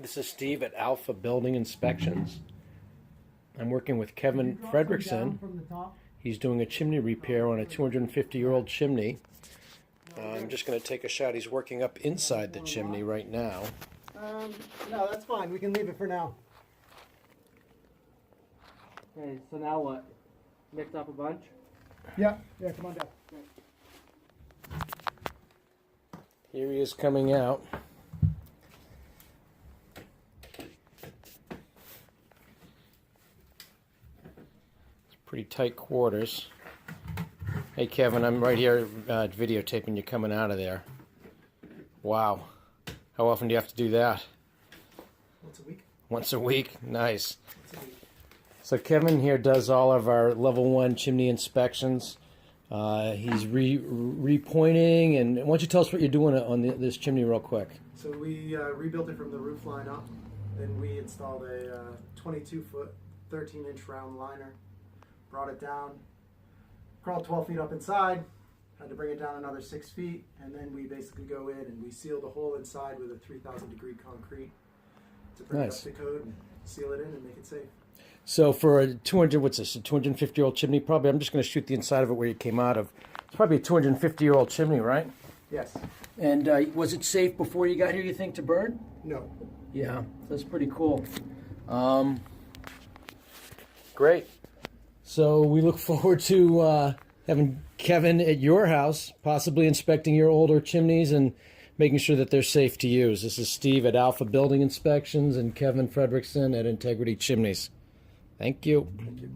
This is Steve at Alpha Building Inspections. I'm working with Kevin Fredrickson. He's doing a chimney repair on a 250-year-old chimney. I'm just going to take a shot. He's working up inside the chimney right now. No, that's fine. We can leave it for now. Okay, so now what? Mix up a bunch? Yeah, come on down. Here he is coming out. Pretty tight quarters. Hey Kevin, I'm right here videotaping you coming out of there. Wow. How often do you have to do that? Once a week. Once a week? Nice. Once a week. So Kevin here does all of our level 1 chimney inspections. He's repointing, and why don't you tell us what you're doing on this chimney real quick? So we rebuilt it from the roof line up. Then we installed a 22-foot, 13-inch round liner. Brought it down, crawled 12 feet up inside, had to bring it down another 6 feet, and then we basically go in and we seal the hole inside with a 3,000 degree concrete to bring it up to code and seal it in and make it safe. So for a 250-year-old chimney, probably, I'm just going to shoot the inside of it where it came out of. It's probably a 250-year-old chimney, right? Yes. And was it safe before you got here, you think, to burn? No. Yeah, that's pretty cool. Great. So we look forward to having Kevin at your house, possibly inspecting your older chimneys and making sure that they're safe to use. This is Steve at Alpha Building Inspections and Kevin Fredrickson at Integrity Chimneys. Thank you. Thank you.